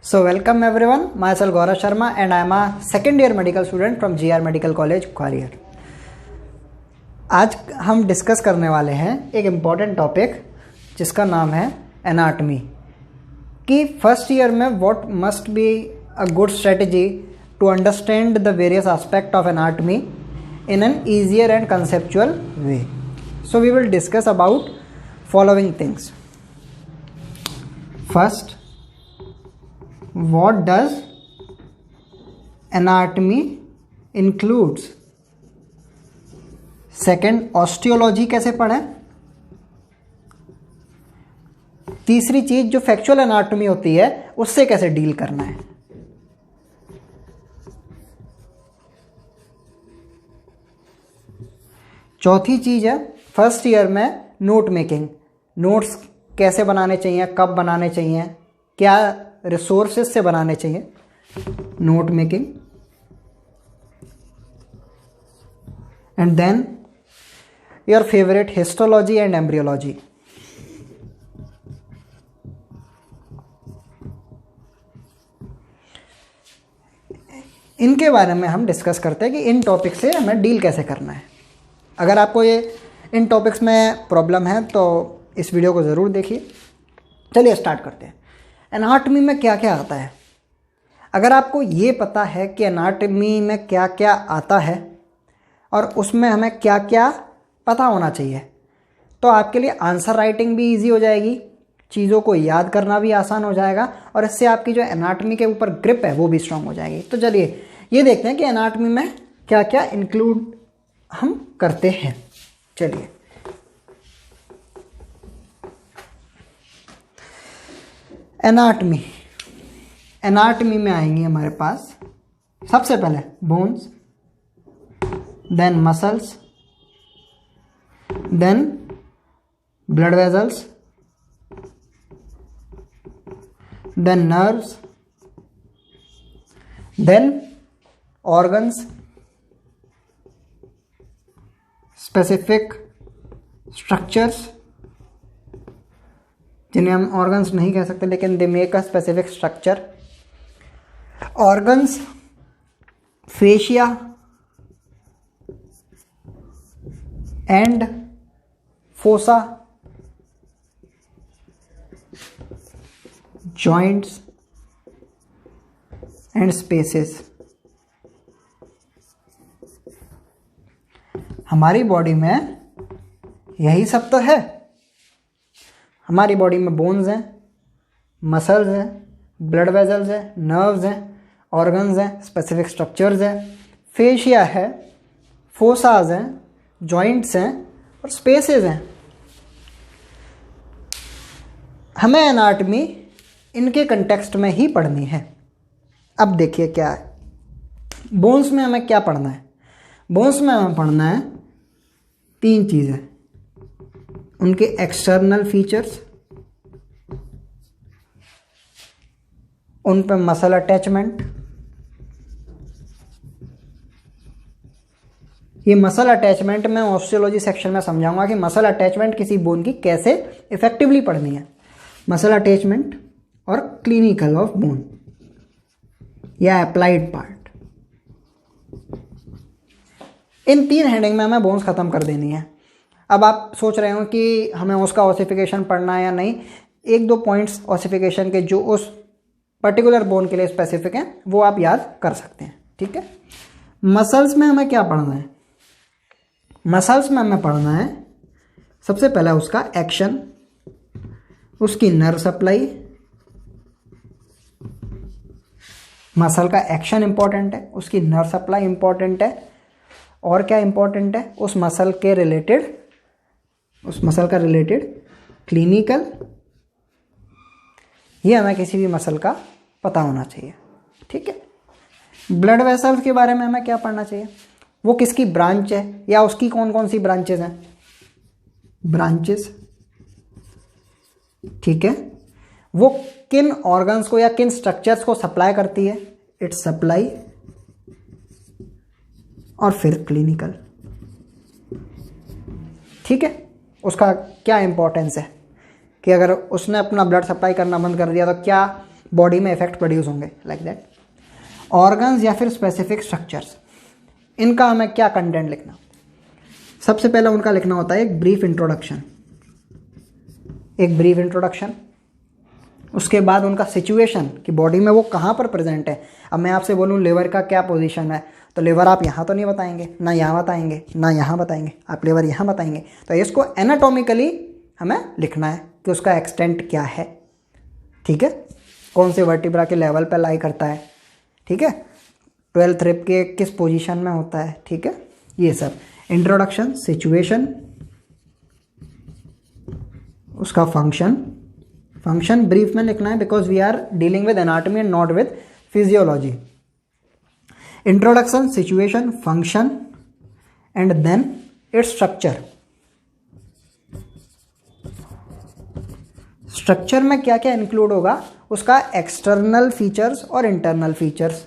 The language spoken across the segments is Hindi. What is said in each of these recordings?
So welcome everyone, myself Gaurav Sharma and I am a second year medical student from GR Medical College, Gwalior. आज हम डिस्कस करने वाले हैं एक इम्पॉर्टेंट टॉपिक जिसका नाम है एनाटमी, कि फर्स्ट ईयर में what must be a good strategy to understand the various aspect of anatomy in an easier and conceptual way. So we will discuss about following things. First, what does anatomy includes? Second, osteology कैसे पढ़ें? तीसरी चीज जो फैक्चुअल एनाटॉमी होती है उससे कैसे डील करना है। चौथी चीज है फर्स्ट ईयर में नोट मेकिंग, नोट्स कैसे बनाने चाहिए, कब बनाने चाहिए, क्या रिसोर्सेस से बनाने चाहिए, note making. And then your favourite histology and embryology. इनके बारे में हम डिस्कस करते हैं कि इन टॉपिक से हमें डील कैसे करना है। अगर आपको ये इन टॉपिक्स में प्रॉब्लम है तो इस वीडियो को ज़रूर देखिए। चलिए स्टार्ट करते हैं। एनाटॉमी में क्या क्या आता है? अगर आपको ये पता है कि एनाटॉमी में क्या क्या आता है और उसमें हमें क्या क्या पता होना चाहिए, तो आपके लिए आंसर राइटिंग भी इजी हो जाएगी, चीज़ों को याद करना भी आसान हो जाएगा और इससे आपकी जो एनाटॉमी के ऊपर ग्रिप है वो भी स्ट्रांग हो जाएगी। तो चलिए ये देखते हैं कि एनाटॉमी में क्या क्या इंक्लूड हम करते हैं। चलिए, एनाटॉमी, एनाटॉमी में आएंगे हमारे पास सबसे पहले bones, then muscles, then blood vessels, then nerves, then organs, specific structures जिन्हें हम ऑर्गन्स नहीं कह सकते लेकिन they make a specific structure, organs, fascia and fossa, joints and spaces. हमारी बॉडी में यही सब तो है। हमारी बॉडी में बोन्स हैं, मसल्स हैं, ब्लड वेजल्स हैं, नर्व्स हैं, ऑर्गन्स हैं, स्पेसिफिक स्ट्रक्चर्स हैं, फेशिया है, फोसाज हैं, जॉइंट्स हैं और स्पेसेस हैं। हमें एनाटॉमी इनके कंटेक्स्ट में ही पढ़नी है। अब देखिए क्या है। बोन्स में हमें क्या पढ़ना है? बोन्स में हमें पढ़ना है तीन चीज़ें, उनके एक्सटर्नल फीचर्स, उन पे मसल अटैचमेंट। ये मसल अटैचमेंट मैं ऑस्टियोलॉजी सेक्शन में समझाऊंगा कि मसल अटैचमेंट किसी बोन की कैसे इफेक्टिवली पढ़नी है। मसल अटैचमेंट और क्लिनिकल ऑफ बोन या अप्लाइड पार्ट, इन तीन हेडिंग में हमें बोन्स खत्म कर देनी है। अब आप सोच रहे हो कि हमें उसका ऑसिफिकेशन पढ़ना है या नहीं। एक दो पॉइंट्स ऑसिफिकेशन के जो उस पर्टिकुलर बोन के लिए स्पेसिफिक हैं वो आप याद कर सकते हैं, ठीक है। मसल्स में हमें क्या पढ़ना है? मसल्स में हमें पढ़ना है सबसे पहले उसका एक्शन, उसकी नर्व सप्लाई। मसल का एक्शन इंपॉर्टेंट है, उसकी नर्व सप्लाई इंपॉर्टेंट है, और क्या इंपॉर्टेंट है? उस मसल के रिलेटेड, उस मसल का रिलेटेड क्लिनिकल, ये हमें किसी भी मसल का पता होना चाहिए, ठीक है। ब्लड वेसल्स के बारे में हमें क्या पढ़ना चाहिए? वो किसकी ब्रांच है या उसकी कौन कौन सी ब्रांचेस हैं? ब्रांचेस, ठीक है। वो किन ऑर्गन्स को या किन स्ट्रक्चर्स को सप्लाई करती है? It's supply. और फिर क्लिनिकल, ठीक है। उसका क्या इंपॉर्टेंस है कि अगर उसने अपना ब्लड सप्लाई करना बंद कर दिया तो क्या बॉडी में इफेक्ट प्रोड्यूस होंगे, लाइक दैट। ऑर्गन्स या फिर स्पेसिफिक स्ट्रक्चर्स, इनका हमें क्या कंटेंट लिखना, सबसे पहले उनका लिखना होता है एक ब्रीफ इंट्रोडक्शन, एक ब्रीफ इंट्रोडक्शन। उसके बाद उनका सिचुएशन कि बॉडी में वो कहाँ पर प्रेजेंट है। अब मैं आपसे बोलूँ लिवर का क्या पोजीशन है, तो लिवर आप यहाँ तो नहीं बताएंगे, ना यहाँ बताएंगे, ना यहाँ बताएंगे, आप लिवर यहाँ बताएंगे। तो इसको एनाटॉमिकली हमें लिखना है कि उसका एक्सटेंट क्या है, ठीक है, कौन से वर्टिब्रा के लेवल पर लाई करता है, ठीक है, 12th रिब के किस पोजीशन में होता है, ठीक है, ये सब। इंट्रोडक्शन, सिचुएशन, उसका फंक्शन ब्रीफ में लिखना है because we are dealing with anatomy and not with physiology. Introduction, situation, function and then its structure. Structure में क्या क्या इंक्लूड होगा, उसका एक्सटर्नल फीचर्स और इंटरनल फीचर्स।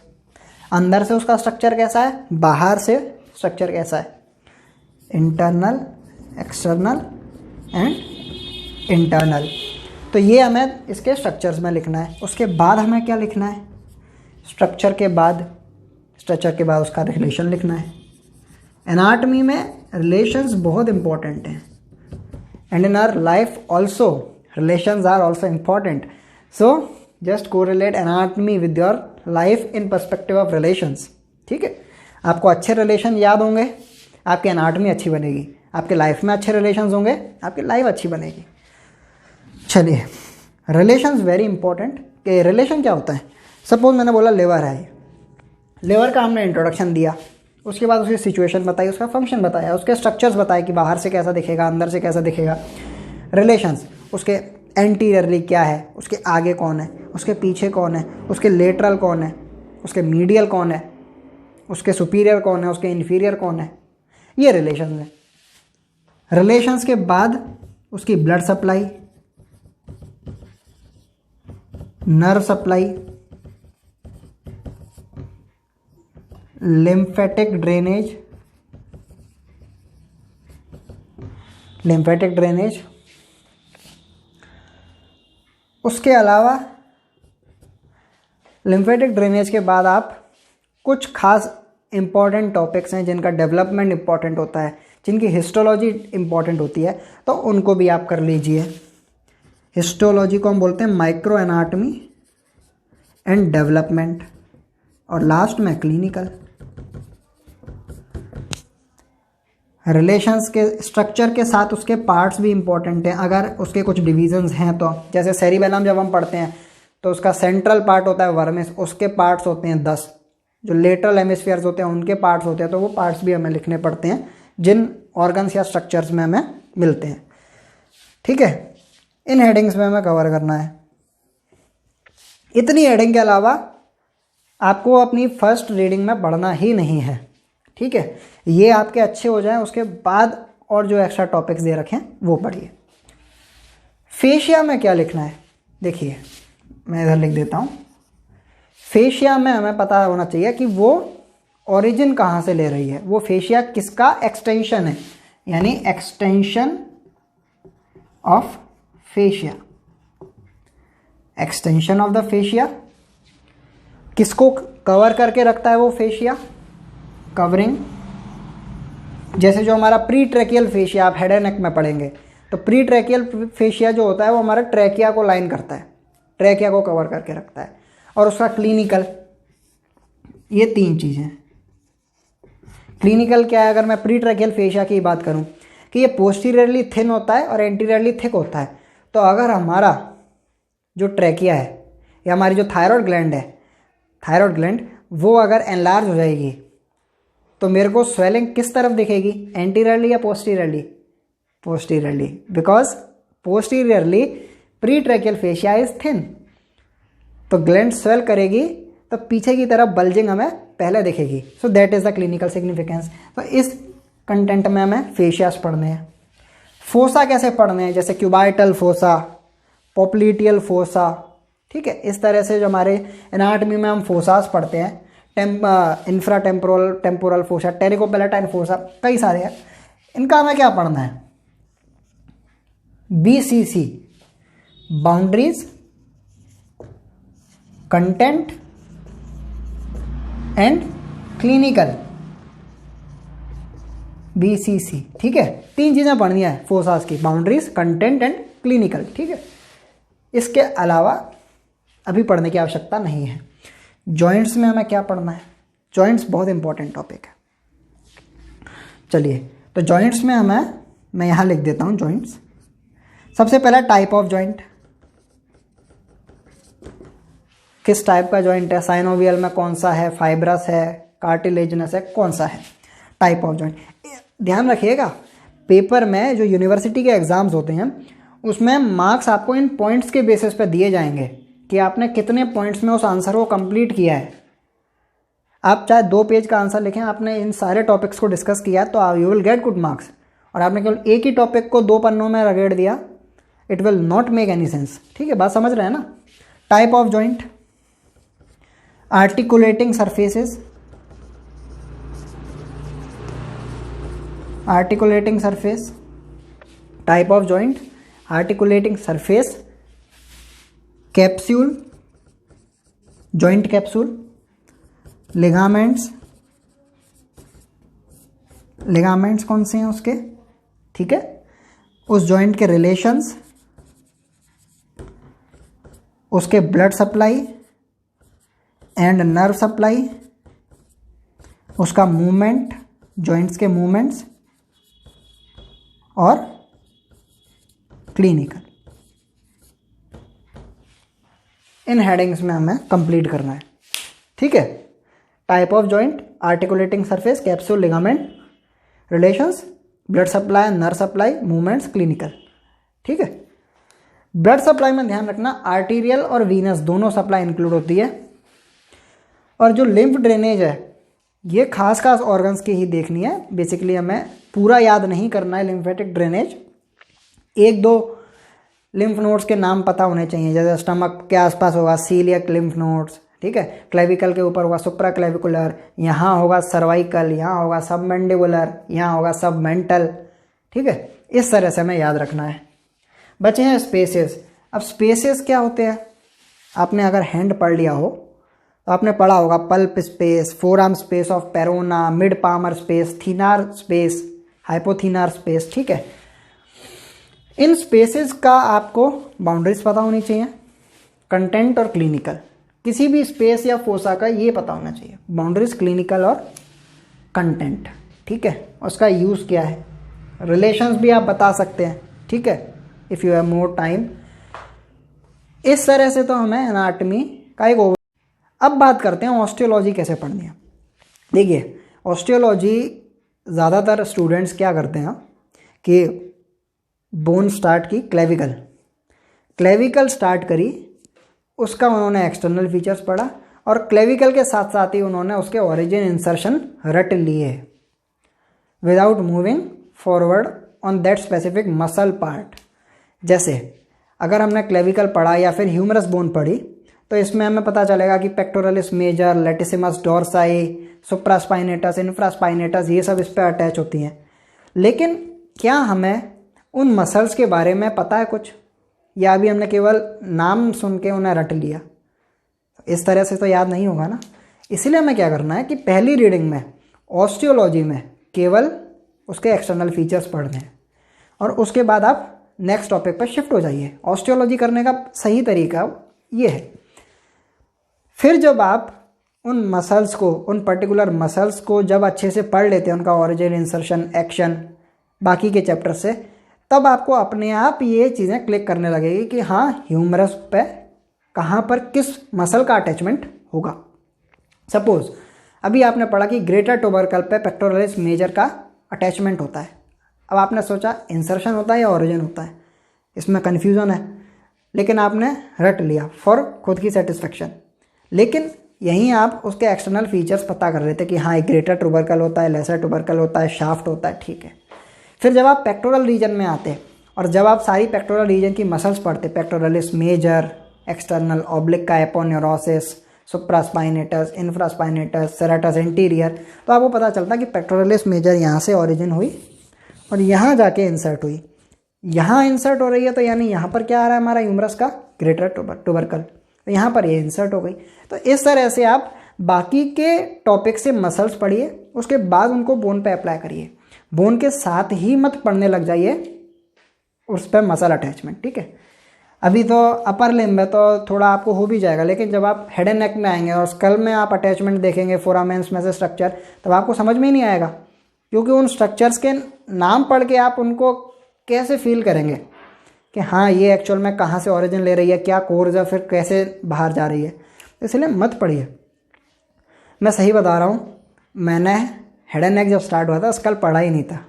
अंदर से उसका स्ट्रक्चर कैसा है, बाहर से स्ट्रक्चर कैसा है, इंटरनल, एक्सटर्नल एंड इंटरनल। तो ये हमें इसके स्ट्रक्चर्स में लिखना है। उसके बाद हमें क्या लिखना है, स्ट्रक्चर के बाद उसका रिलेशन लिखना है। एनाटॉमी में रिलेशंस बहुत इंपॉर्टेंट हैं and in our life also relations are also important. So just correlate anatomy with your life in perspective of relations, ठीक है। आपको अच्छे रिलेशन याद होंगे, आपकी एनाटॉमी अच्छी बनेगी, आपके लाइफ में अच्छे रिलेशंस होंगे, आपकी लाइफ अच्छी बनेगी। चलिए, रिलेशंस वेरी इंपॉर्टेंट। कि रिलेशन क्या होता है, सपोज मैंने बोला लिवर है, लिवर का हमने इंट्रोडक्शन दिया, उसके बाद उसकी सिचुएशन बताई, उसका फंक्शन बताया, उसके स्ट्रक्चर्स बताए कि बाहर से कैसा दिखेगा, अंदर से कैसा दिखेगा। रिलेशंस, उसके एंटीरियरली क्या है, उसके आगे कौन है, उसके पीछे कौन है, उसके लेटरल कौन है, उसके मीडियल कौन है, उसके सुपीरियर कौन है, उसके इन्फीरियर कौन है, ये रिलेशंस है। रिलेशंस के बाद उसकी blood supply, nerve supply, lymphatic drainage, उसके अलावा लिम्फेटिक ड्रेनेज के बाद आप कुछ खास इंपॉर्टेंट टॉपिक्स हैं जिनका डेवलपमेंट इंपॉर्टेंट होता है, जिनकी हिस्टोलॉजी इंपॉर्टेंट होती है, तो उनको भी आप कर लीजिए। हिस्टोलॉजी को हम बोलते हैं माइक्रो एनाटॉमी एंड डेवलपमेंट, और लास्ट में क्लिनिकल। रिलेशंस के स्ट्रक्चर के साथ उसके पार्ट्स भी इंपॉर्टेंट हैं, अगर उसके कुछ डिविजन्स हैं तो। जैसे सेरिबेलम जब हम पढ़ते हैं तो उसका सेंट्रल पार्ट होता है वर्मिस, उसके पार्ट्स होते हैं 10, जो लेटरल हेमिस्फीयर्स होते हैं उनके पार्ट्स होते हैं, तो वो पार्ट्स भी हमें लिखने पड़ते हैं जिन ऑर्गन्स या स्ट्रक्चर्स में हमें मिलते हैं, ठीक है। इन हेडिंग्स में हमें कवर करना है। इतनी हेडिंग के अलावा आपको अपनी फर्स्ट रीडिंग में पढ़ना ही नहीं है, ठीक है। ये आपके अच्छे हो जाएं, उसके बाद और जो एक्स्ट्रा टॉपिक्स दे रखे हैं वो पढ़िए। फेशिया में क्या लिखना है, देखिए मैं इधर लिख देता हूँ। फेशिया में हमें पता होना चाहिए कि वो ओरिजिन कहाँ से ले रही है, वो फेशिया किसका एक्सटेंशन है, यानी extension of fascia. Extension of the fascia किसको कवर करके रखता है, वो फेशिया कवरिंग। जैसे जो हमारा प्री ट्रैकियल फेशिया आप हेड एंड नेक में पढ़ेंगे, तो प्री ट्रैकियल फेशिया जो होता है वो हमारा ट्रैकिया को लाइन करता है, ट्रैकिया को कवर करके रखता है। और उसका क्लिनिकल, ये 3 चीज़ें। क्लिनिकल क्या है, अगर मैं प्री ट्रैकियल फेशिया की बात करूं कि ये पोस्टीरियरली थिन होता है और एंटीरियरली थिक होता है, तो अगर हमारा जो ट्रैकिया है या हमारी जो थायराइड ग्लैंड है, थायराइड ग्लैंड वो अगर एनलार्ज हो जाएगी तो मेरे को स्वेलिंग किस तरफ दिखेगी, एंटीरियरली या posteriorly, posteriorly, because posteriorly pre tracheal fascia is thin. तो ग्लैंड स्वेल करेगी तो पीछे की तरफ बल्जिंग हमें पहले दिखेगी। So that is the clinical significance. तो इस कंटेंट में हमें फेशियास पढ़ने हैं। फोसा कैसे पढ़ने हैं, जैसे क्यूबाइटल फोसा, पोप्लिटियल फोसा, ठीक है। इस तरह से जो हमारे एनाटॉमी में हम फोसास पढ़ते हैं, इंफ्रा टेम्पोरल फोसा, टेरिकोपेलेटाइन फोसा, कई सारे हैं। इनका हमें क्या पढ़ना है, BCC, boundaries content and clinical, BCC, ठीक है। 3 चीज़ें पढ़नी है फोसास की, बाउंड्रीज, कंटेंट एंड क्लिनिकल, ठीक है। इसके अलावा अभी पढ़ने की आवश्यकता नहीं है। जॉइंट्स में हमें क्या पढ़ना है? जॉइंट्स बहुत इंपॉर्टेंट टॉपिक है। चलिए, तो जॉइंट्स में मैं यहाँ लिख देता हूँ जॉइंट्स। सबसे पहला टाइप ऑफ जॉइंट, किस टाइप का जॉइंट है, साइनोवियल में कौन सा है, फाइब्रस है, कार्टिलेजिनस है, कौन सा है, टाइप ऑफ जॉइंट। ध्यान रखिएगा, पेपर में जो यूनिवर्सिटी के एग्जाम्स होते हैं उसमें मार्क्स आपको इन पॉइंट्स के बेसिस पे दिए जाएंगे कि आपने कितने पॉइंट्स में उस आंसर को कंप्लीट किया है। आप चाहे 2 पेज का आंसर लिखें, आपने इन सारे टॉपिक्स को डिस्कस किया तो you will get good marks. और आपने केवल एक ही टॉपिक को 2 पन्नों में रगड़ दिया, it will not make any sense, ठीक है। बात समझ रहे हैं ना। Type of joint, articulating surfaces, articulating surface, type of joint, articulating surface, capsule, joint capsule, ligaments, ligaments कौन से हैं उसके, ठीक है, उस जॉइंट के रिलेशंस, उसके blood supply and nerve supply, उसका मूवमेंट, जॉइंट्स के मूवमेंट्स, और क्लिनिकल। इन हेडिंग्स में हमें कंप्लीट करना है, ठीक है। Type of joint, articulating surface, capsule, ligament, relations, blood supply, nerve supply, movements, clinical, ठीक है। ब्लड सप्लाई में ध्यान रखना आर्टीरियल और वीनस दोनों सप्लाई इंक्लूड होती है। और जो लिम्फ ड्रेनेज है ये खास खास ऑर्गन्स की ही देखनी है, बेसिकली हमें पूरा याद नहीं करना है लिम्फेटिक ड्रेनेज। 1-2 लिम्फ नोड्स के नाम पता होने चाहिए, जैसे स्टमक के आसपास होगा सीलियक लिम्फ नोड्स, ठीक है। क्लेविकल के ऊपर होगा सुप्रा क्लेविकुलर, यहाँ होगा सर्वाइकल, यहाँ होगा सबमेंडिबुलर, यहाँ होगा सबमेंटल, ठीक है। इस तरह से हमें याद रखना है। बचे हैं स्पेसेस। अब स्पेसेस क्या होते हैं, आपने अगर हैंड पढ़ लिया हो तो आपने पढ़ा होगा pulp space, forearm space of Parona, mid palmar space, thenar space, hypothenar space, ठीक है। इन स्पेसेस का आपको बाउंड्रीज पता होनी चाहिए, कंटेंट और क्लिनिकल। किसी भी स्पेस या फोसा का ये पता होना चाहिए, बाउंड्रीज, क्लिनिकल और कंटेंट, ठीक है। उसका यूज़ क्या है, रिलेशंस भी आप बता सकते हैं, ठीक है, if you have more time. इस तरह से तो हमें एनाटॉमी का एक ओवर। अब बात करते हैं ऑस्टियोलॉजी कैसे पढ़नी है। देखिए, ऑस्टियोलॉजी ज़्यादातर स्टूडेंट्स क्या करते हैं कि बोन स्टार्ट की, क्लेविकल स्टार्ट करी, उसका उन्होंने एक्सटर्नल फीचर्स पढ़ा और क्लेविकल के साथ साथ ही उन्होंने उसके ओरिजिन इंसर्शन रट लिए without moving forward on that specific muscle part. जैसे अगर हमने क्लेविकल पढ़ा या फिर ह्यूमरस बोन पढ़ी तो इसमें हमें पता चलेगा कि pectoralis major, latissimus dorsi, supraspinatus, infraspinatus, ये सब इस पर अटैच होती हैं। लेकिन क्या हमें उन मसल्स के बारे में पता है कुछ, या अभी हमने केवल नाम सुन के उन्हें रट लिया? इस तरह से तो याद नहीं होगा ना। इसीलिए हमें क्या करना है कि पहली रीडिंग में ऑस्टियोलॉजी में केवल उसके एक्सटर्नल फीचर्स पढ़ने हैं और उसके बाद आप नेक्स्ट टॉपिक पर शिफ्ट हो जाइए। ऑस्टियोलॉजी करने का सही तरीका ये है। फिर जब आप उन मसल्स को, उन पर्टिकुलर मसल्स को जब अच्छे से पढ़ लेते हैं, उनका ओरिजिन, इंसर्शन, एक्शन, बाकी के चैप्टर से, तब आपको अपने आप ये चीज़ें क्लिक करने लगेगी कि हाँ, ह्यूमरस पे कहाँ पर किस मसल का अटैचमेंट होगा। सपोज अभी आपने पढ़ा कि ग्रेटर टुबरकल पे पेक्टोरलिस मेजर का अटैचमेंट होता है। अब आपने सोचा इंसर्शन होता है या ओरिजिन होता है, इसमें कन्फ्यूज़न है, लेकिन आपने रट लिया फॉर खुद की सेटिस्फेक्शन। लेकिन यहीं आप उसके एक्सटर्नल फीचर्स पता कर रहे थे कि हाँ, एक ग्रेटर टुबरकल होता है, लेसर टुबरकल होता है, शाफ्ट होता है, ठीक है। फिर जब आप पेक्टोरल रीजन में आते और जब आप सारी पेक्टोरल रीजन की मसल्स पढ़ते, पेक्टोरलिस मेजर, एक्सटर्नल ऑब्लिक का aponeurosis, supraspinatus, infraspinatus, serratus anterior, तो आपको पता चलता कि पेक्टोरलिस मेजर यहाँ से ओरिजिन हुई और यहाँ जाके इंसर्ट हुई। यहाँ इंसर्ट हो रही है तो यानी यहाँ पर क्या आ रहा है हमारा ह्यूमरस का ग्रेटर टुबरकल। तो यहाँ पर ये इंसर्ट हो गई। तो इस तरह से आप बाकी के टॉपिक से मसल्स पढ़िए, उसके बाद उनको बोन पे अप्लाई करिए। बोन के साथ ही मत पढ़ने लग जाइए उस पर मसल अटैचमेंट, ठीक है। अभी तो अपर लिम्ब में तो थोड़ा आपको हो भी जाएगा, लेकिन जब आप हेड एंड नेक में आएंगे और स्कल में आप अटैचमेंट देखेंगे, फोरामेंस में से स्ट्रक्चर, तब आपको समझ में ही नहीं आएगा, क्योंकि उन स्ट्रक्चर्स के नाम पढ़ के आप उनको कैसे फील करेंगे कि हाँ ये एक्चुअल में कहाँ से ओरिजिन ले रही है, क्या कोर्स है, फिर कैसे बाहर जा रही है। इसलिए मत पढ़िए। मैं सही बता रहा हूँ, मैंने हेड एंड नेक जब स्टार्ट हुआ था स्कल पढ़ा ही नहीं था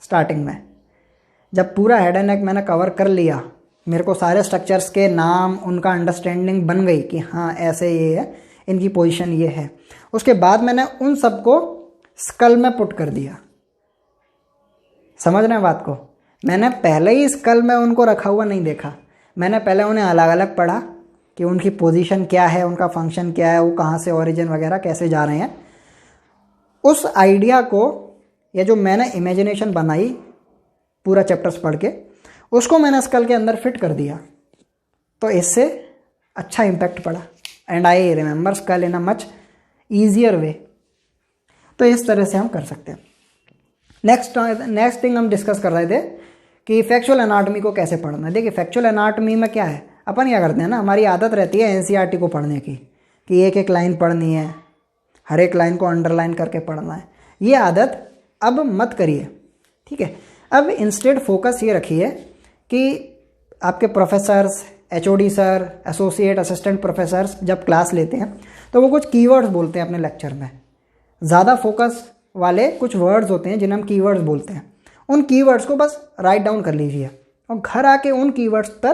स्टार्टिंग में। जब पूरा हेड एंड नेक मैंने कवर कर लिया, मेरे को सारे स्ट्रक्चर्स के नाम, उनका अंडरस्टैंडिंग बन गई कि हाँ ऐसे ये है, इनकी पोजीशन ये है, उसके बाद मैंने उन सबको स्कल में पुट कर दिया। समझ रहे हैं बात को? मैंने पहले ही स्कल में उनको रखा हुआ नहीं देखा, मैंने पहले उन्हें अलग अलग पढ़ा कि उनकी पोजीशन क्या है, उनका फंक्शन क्या है, वो कहाँ से ओरिजिन वगैरह कैसे जा रहे हैं। उस आइडिया को, या जो मैंने इमेजिनेशन बनाई पूरा चैप्टर्स पढ़ के, उसको मैंने स्कल के अंदर फिट कर दिया, तो इससे अच्छा इम्पैक्ट पड़ा and I remember skull in a much easier way. तो इस तरह से हम कर सकते हैं। नेक्स्ट थिंग हम डिस्कस कर रहे थे कि फैक्चुअल एनाटॉमी को कैसे पढ़ना है। देखिए फैक्चुअल एनाटॉमी में क्या है, अपन क्या करते हैं ना, हमारी आदत रहती है एनसीईआरटी को पढ़ने की, कि एक एक लाइन पढ़नी है, हर एक लाइन को अंडरलाइन करके पढ़ना है। ये आदत अब मत करिए, ठीक है। अब इंस्टेड फोकस ये रखिए कि आपके professors, HOD sir, associate, assistant professors जब क्लास लेते हैं तो वो कुछ कीवर्ड्स बोलते हैं अपने लेक्चर में। ज़्यादा फोकस वाले कुछ वर्ड्स होते हैं जिन्हें हम कीवर्ड्स बोलते हैं। उन कीवर्ड्स को बस राइट डाउन कर लीजिए और घर आके उन कीवर्ड्स पर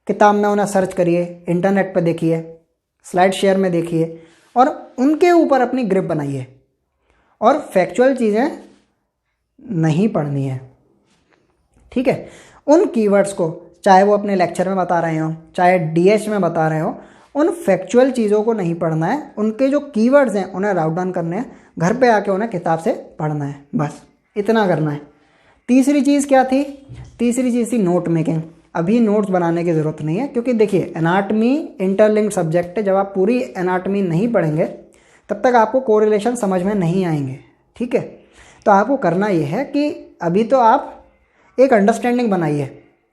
किताब में उन्हें सर्च करिए, इंटरनेट पर देखिए, स्लाइड शेयर में देखिए और उनके ऊपर अपनी ग्रिप बनाइए। और फैक्चुअल चीज़ें नहीं पढ़नी है, ठीक है। उन कीवर्ड्स को चाहे वो अपने लेक्चर में बता रहे हो, चाहे डीएच में बता रहे हो, उन फैक्चुअल चीज़ों को नहीं पढ़ना है। उनके जो कीवर्ड्स हैं उन्हें राउट डाउन करने हैं, घर पे आके उन्हें किताब से पढ़ना है, बस इतना करना है। तीसरी चीज़ क्या थी? तीसरी चीज़ थी नोट मेकिंग। अभी नोट्स बनाने की ज़रूरत नहीं है, क्योंकि देखिए एनाटमी इंटरलिंक्ड सब्जेक्ट है। जब आप पूरी एनाटमी नहीं पढ़ेंगे तब तक आपको कोरिलेशन समझ में नहीं आएंगे, ठीक है। तो आपको करना ये है कि अभी तो आप एक अंडरस्टैंडिंग बनाइए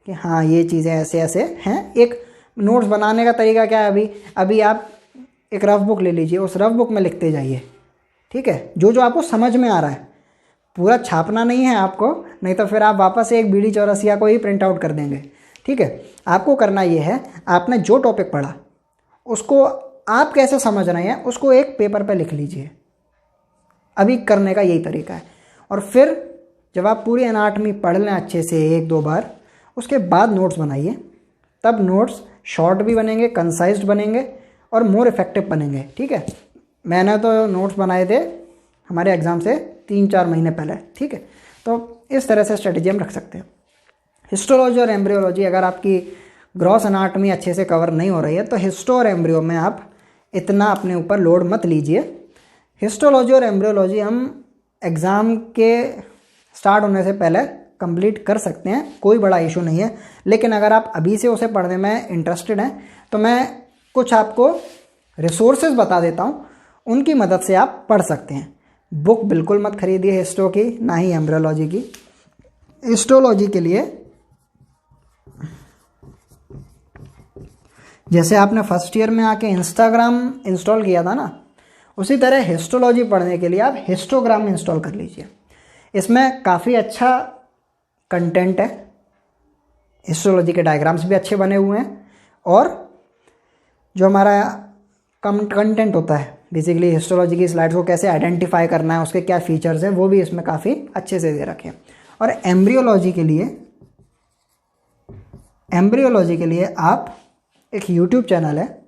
कि हाँ ये चीज़ें ऐसे ऐसे हैं। एक नोट्स बनाने का तरीका क्या है, अभी आप एक रफ बुक ले लीजिए, उस रफ बुक में लिखते जाइए, ठीक है, जो जो आपको समझ में आ रहा है। पूरा छापना नहीं है आपको, नहीं तो फिर आप वापस से एक बीडी चौरसिया को ही प्रिंट आउट कर देंगे, ठीक है। आपको करना ये है, आपने जो टॉपिक पढ़ा उसको आप कैसे समझ रहे हैं उसको एक पेपर पे लिख लीजिए। अभी करने का यही तरीका है। और फिर जब आप पूरी एनाटमी पढ़ लें अच्छे से एक दो बार, उसके बाद नोट्स बनाइए। तब नोट्स शॉर्ट भी बनेंगे, कंसाइज्ड बनेंगे और मोर इफेक्टिव बनेंगे, ठीक है। मैंने तो नोट्स बनाए थे हमारे एग्ज़ाम से 3-4 महीने पहले, ठीक है। तो इस तरह से स्ट्रेटजी हम रख सकते हैं। हिस्टोलॉजी और एम्ब्रियोलॉजी, अगर आपकी ग्रॉस एनाटमी अच्छे से कवर नहीं हो रही है तो हिस्टो और एम्ब्रियो में आप इतना अपने ऊपर लोड मत लीजिए। हिस्टोलॉजी और एम्ब्रियोलॉजी हम एग्ज़ाम के स्टार्ट होने से पहले कंप्लीट कर सकते हैं, कोई बड़ा इशू नहीं है। लेकिन अगर आप अभी से उसे पढ़ने में इंटरेस्टेड हैं तो मैं कुछ आपको रिसोर्सेज बता देता हूँ, उनकी मदद से आप पढ़ सकते हैं। बुक बिल्कुल मत खरीदिए हिस्टो की, ना ही एम्ब्रियोलॉजी की। हिस्टोलॉजी के लिए जैसे आपने फर्स्ट ईयर में आके इंस्टाग्राम इंस्टॉल किया था ना, उसी तरह हिस्टोलॉजी पढ़ने के लिए आप हिस्टोग्राम इंस्टॉल कर लीजिए। इसमें काफ़ी अच्छा कंटेंट है, हिस्टोलॉजी के डायग्राम्स भी अच्छे बने हुए हैं और जो हमारा कंटेंट होता है बेसिकली हिस्टोलॉजी की स्लाइड्स को कैसे आइडेंटिफाई करना है, उसके क्या फीचर्स हैं, वो भी इसमें काफ़ी अच्छे से दे रखे हैं। और एम्ब्रियोलॉजी के लिए आप एक यूट्यूब चैनल है,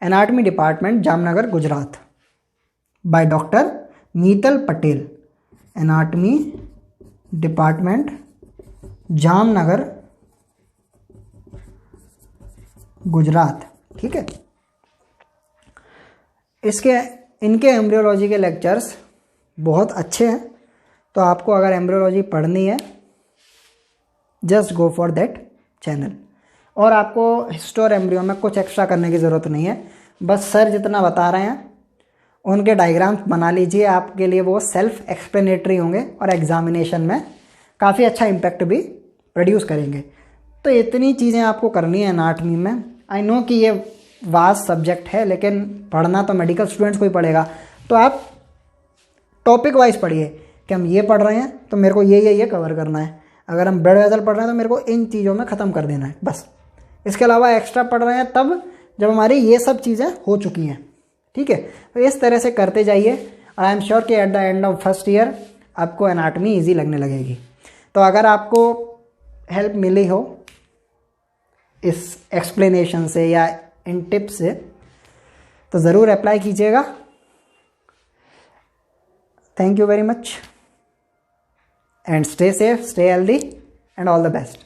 anatomy department Jamnagar Gujarat by doctor Mital Patel, anatomy department Jamnagar Gujarat, ठीक है। इनके एम्ब्रियोलॉजी के लेक्चर्स बहुत अच्छे हैं। तो आपको अगर एम्ब्रियोलॉजी पढ़नी है, just go for that channel. और आपको हिस्टो और एम्ब्रियो में कुछ एक्स्ट्रा करने की ज़रूरत नहीं है। बस सर जितना बता रहे हैं उनके डायग्राम्स बना लीजिए, आपके लिए वो सेल्फ एक्सप्लेनेटरी होंगे और एग्जामिनेशन में काफ़ी अच्छा इम्पैक्ट भी प्रोड्यूस करेंगे। तो इतनी चीज़ें आपको करनी है एनाटॉमी में। आई नो कि ये वास्ट सब्जेक्ट है, लेकिन पढ़ना तो मेडिकल स्टूडेंट्स को ही पड़ेगा। तो आप टॉपिक वाइज पढ़िए कि हम ये पढ़ रहे हैं तो मेरे को ये कवर करना है। अगर हम ब्लड वेसल पढ़ रहे हैं तो मेरे को इन चीज़ों में ख़त्म कर देना है बस। इसके अलावा एक्स्ट्रा पढ़ रहे हैं तब जब हमारी ये सब चीज़ें हो चुकी हैं, ठीक है। तो इस तरह से करते जाइए और आई एम श्योर कि at the end of first year आपको एनाटॉमी ईजी लगने लगेगी। तो अगर आपको हेल्प मिली हो इस एक्सप्लेनेशन से या इन टिप्स से तो ज़रूर अप्लाई कीजिएगा। Thank you very much and stay safe, stay healthy and all the best.